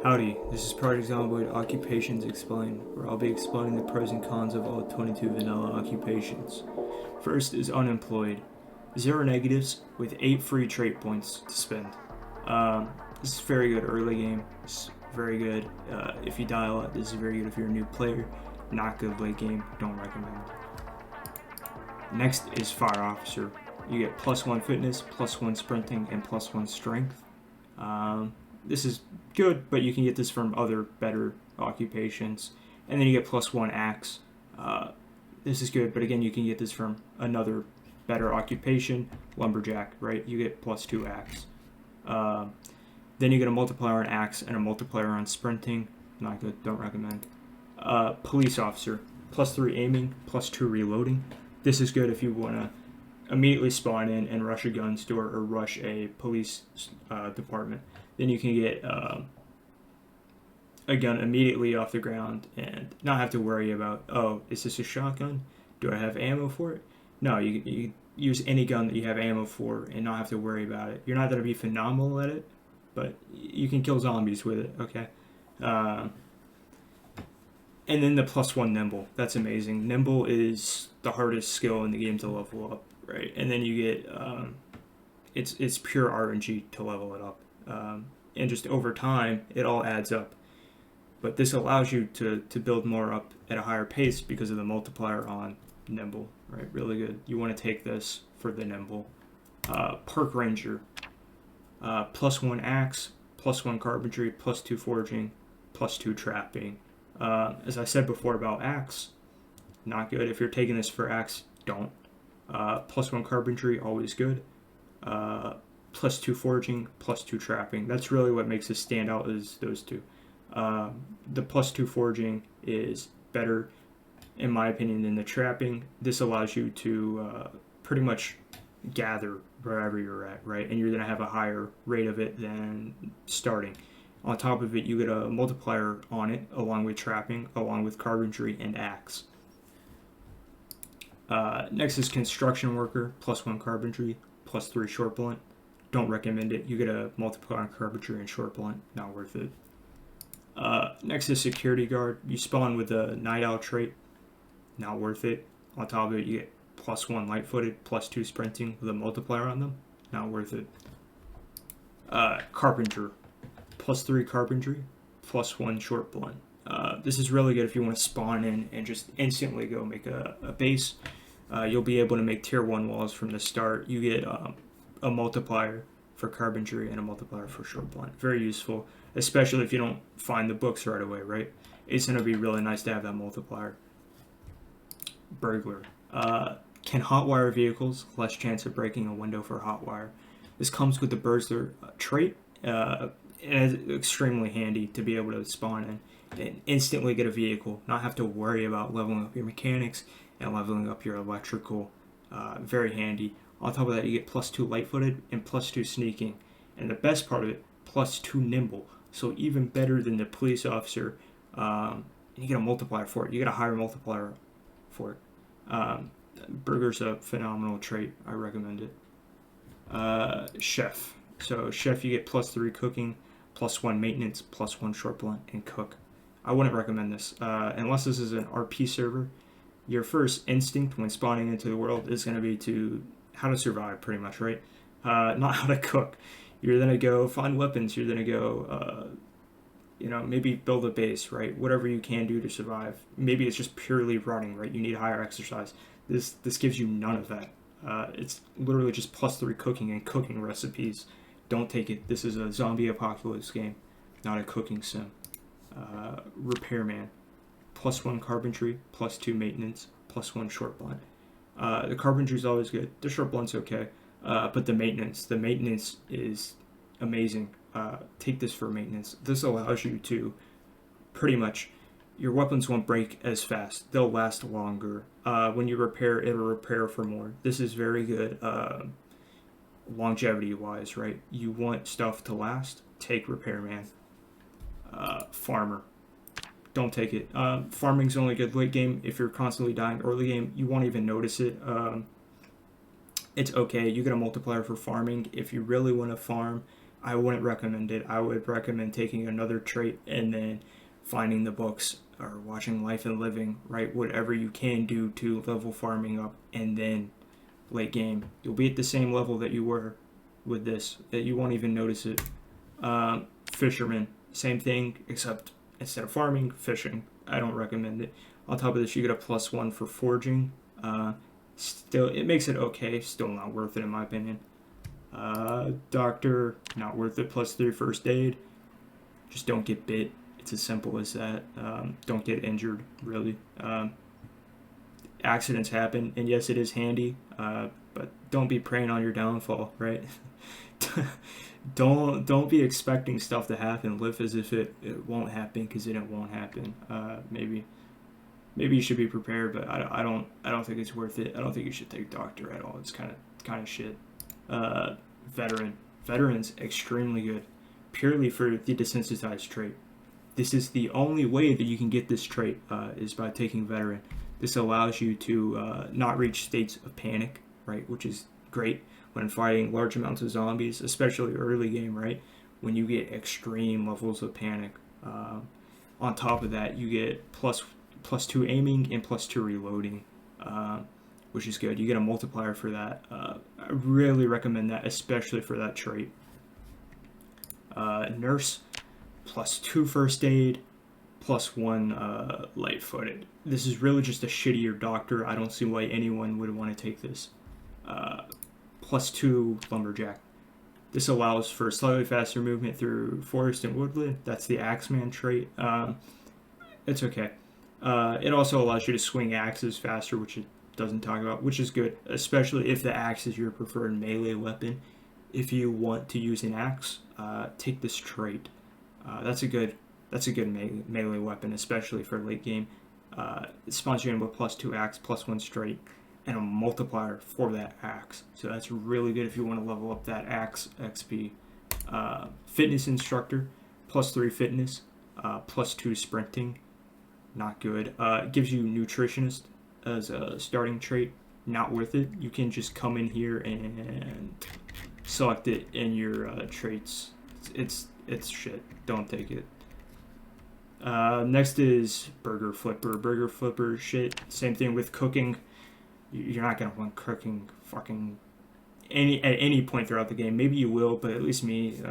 Howdy, this is Project Zomboid Occupations Explained, where I'll be explaining the pros and cons of all 22 vanilla occupations. First is unemployed. 0 negatives with 8 free trait points to spend. This is very good early game. It's very good if you die a lot. This is very good if you're a new player. Not good late game. Don't recommend. Next is Fire Officer. You get +1 fitness, +1 sprinting, and +1 strength. This is good, but you can get this from other better occupations. And then you get +1 axe. This is good, but again, you can get this from another better occupation, Lumberjack, right? You get +2 axe. Then you get a multiplier on axe and a multiplier on sprinting. Not good, don't recommend. Police officer, +3 aiming, +2 reloading. This is good if you want to immediately spawn in and rush a gun store or rush a police department. Then you can get a gun immediately off the ground and not have to worry about, oh, is this a shotgun? Do I have ammo for it? No, you use any gun that you have ammo for and not have to worry about it. You're not going to be phenomenal at it, but you can kill zombies with it, okay? And then the +1 nimble. That's amazing. Nimble is the hardest skill in the game to level up, right? And then you get, it's pure RNG to level it up. And just over time, it all adds up. But this allows you to build more up at a higher pace because of the multiplier on nimble, right? Really good. You want to take this for the nimble. Park Ranger, +1 axe, +1 carpentry, +2 forging, +2 trapping. As I said before about axe, not good. If you're taking this for axe, don't. +1 carpentry, always good. +2 forging, +2 trapping. That's really what makes this stand out, is those two. The +2 forging is better, in my opinion, than the trapping. This allows you to pretty much gather wherever you're at, right? And you're going to have a higher rate of it than starting. On top of it, you get a multiplier on it, along with trapping, along with carpentry and axe. Next is construction worker, +1 carpentry, +3 short blunt. Don't recommend it. You get a multiplier on carpentry and short blunt. Not worth it. Next is security guard. You spawn with a night owl trait. Not worth it. On top of it, you get +1 light footed, +2 sprinting with a multiplier on them. Not worth it. Carpenter. +3 carpentry, +1 short blunt. This is really good if you want to spawn in and just instantly go make a base. You'll be able to make tier 1 walls from the start. You get a multiplier for carpentry and a multiplier for short blunt. Very useful, especially if you don't find the books right away, right? It's going to be really nice to have that multiplier. Burglar. Can hotwire vehicles, less chance of breaking a window for hotwire. This comes with the Burglar trait. It's extremely handy to be able to spawn in and instantly get a vehicle, not have to worry about leveling up your mechanics and leveling up your electrical. Very handy. On top of that, you get +2 light-footed and +2 sneaking. And the best part of it, +2 nimble. So even better than the police officer. You get a multiplier for it. You get a higher multiplier for it. Burger's a phenomenal trait. I recommend it. Chef. So chef, you get +3 cooking, +1 maintenance, +1 short blunt, and cook. I wouldn't recommend this unless this is an RP server. Your first instinct when spawning into the world is going to be how to survive, pretty much, right? Not how to cook. You're gonna go find weapons. You're gonna go, maybe build a base, right? Whatever you can do to survive. Maybe it's just purely running, right? You need higher exercise. This gives you none of that. It's literally just +3 cooking and cooking recipes. Don't take it. This is a zombie apocalypse game, not a cooking sim. Repairman. +1 carpentry, +2 maintenance, +1 short blunt. The carpentry is always good. The short blunt's okay. But the maintenance is amazing. Take this for maintenance. This allows you to pretty much, your weapons won't break as fast. They'll last longer. When you repair, it'll repair for more. This is very good longevity wise, right? You want stuff to last, take repairman. Farmer. Don't take it. Farming's only good late game. If you're constantly dying early game, you won't even notice it. It's okay. You get a multiplier for farming. If you really want to farm, I wouldn't recommend it. I would recommend taking another trait and then finding the books or watching Life and Living, right? Whatever you can do to level farming up, and then late game, you'll be at the same level that you were with this, that you won't even notice it. Fisherman, same thing, except instead of farming, fishing. I don't recommend it. On top of this, you get a +1 for forging. Still, it makes it okay. Still not worth it in my opinion. Doctor, not worth it. +3 first aid. Just don't get bit. It's as simple as that. Don't get injured, really. Accidents happen, and yes, it is handy, but don't be preying on your downfall, right? don't be expecting stuff to happen. Live as if it won't happen, because it won't happen. Maybe you should be prepared, but I don't think it's worth it. I don't think you should take doctor at all. It's kind of shit. Veteran's extremely good, purely for the desensitized trait. This is the only way that you can get this trait, is by taking veteran. This allows you to not reach states of panic, right, which is great when fighting large amounts of zombies, especially early game, right, when you get extreme levels of panic. On top of that, you get +2 aiming and +2 reloading, which is good. You get a multiplier for that. I really recommend that, especially for that trait. Nurse, +2 first aid, +1 light-footed. This is really just a shittier doctor. I don't see why anyone would want to take this. +2 lumberjack. This allows for slightly faster movement through forest and woodland. That's the Axeman trait. It's okay. It also allows you to swing axes faster, which it doesn't talk about, which is good, especially if the axe is your preferred melee weapon. If you want to use an axe, take this trait. That's a good melee weapon, especially for late game. It spawns you in with +2 axe, +1 straight, and a multiplier for that axe. So that's really good if you want to level up that axe XP. Fitness instructor, +3 fitness, +2 sprinting. Not good. It gives you nutritionist as a starting trait. Not worth it. You can just come in here and select it in your traits. It's shit. Don't take it. Next is Burger Flipper. Burger Flipper shit. Same thing with cooking. You're not gonna want cooking fucking at any point throughout the game. Maybe you will, but at least me,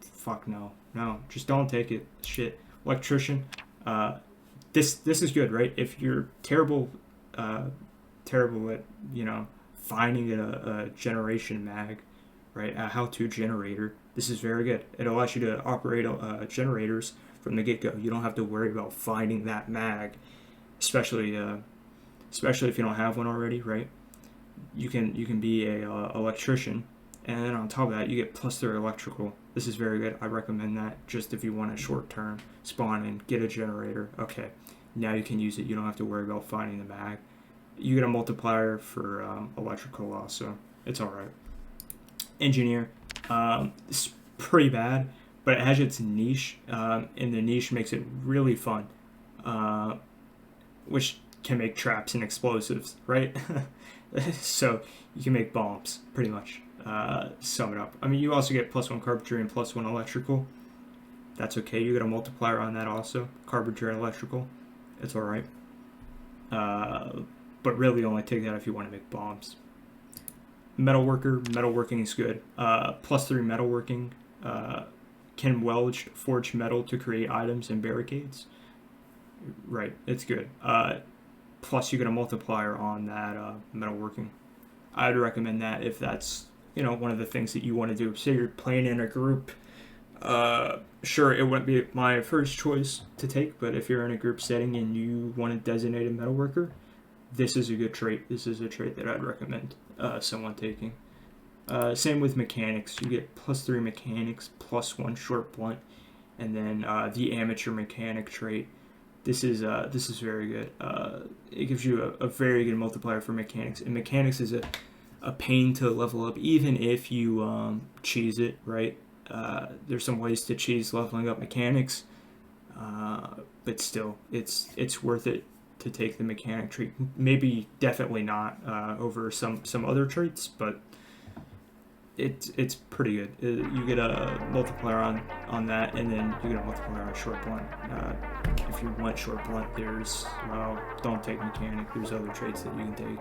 fuck no, just don't take it. Shit. Electrician. This is good, right? If you're terrible at finding a generation mag, right? A how-to generator. This is very good. It allows you to operate generators from the get-go. You don't have to worry about finding that mag, especially if you don't have one already, right? You can be a electrician, and then on top of that, you get +3 electrical. This is very good. I recommend that just if you want a short term spawn and get a generator. Okay, now you can use it. You don't have to worry about finding the mag. You get a multiplier for electrical also. It's all right. Engineer, it's pretty bad, but it has its niche, and the niche makes it really fun, which can make traps and explosives, right? So you can make bombs, pretty much. Sum it up. I mean, you also get +1 carpentry and +1 electrical. That's okay. You get a multiplier on that also. Carpentry and electrical. It's alright. But really only take that if you want to make bombs. Metalworker. Metalworking is good. +3 metalworking. Can forge metal to create items and barricades. Right, it's good. Plus you get a multiplier on that metalworking. I'd recommend that if that's one of the things that you want to do. Say you're playing in a group. Sure, it wouldn't be my first choice to take, but if you're in a group setting and you want to designate a metalworker, this is a good trait. This is a trait that I'd recommend someone taking. Same with mechanics. You get +3 mechanics, +1 short blunt, and then the amateur mechanic trait. This is very good. It gives you a very good multiplier for mechanics, and mechanics is a pain to level up, even if you cheese it, right? There's some ways to cheese leveling up mechanics, but still, it's worth it to take the mechanic trait. Maybe definitely not over some other traits, but It's pretty good. You get a multiplier on that, and then you get a multiplier on short blunt. If you want short blunt, don't take mechanic. There's other traits that you can take.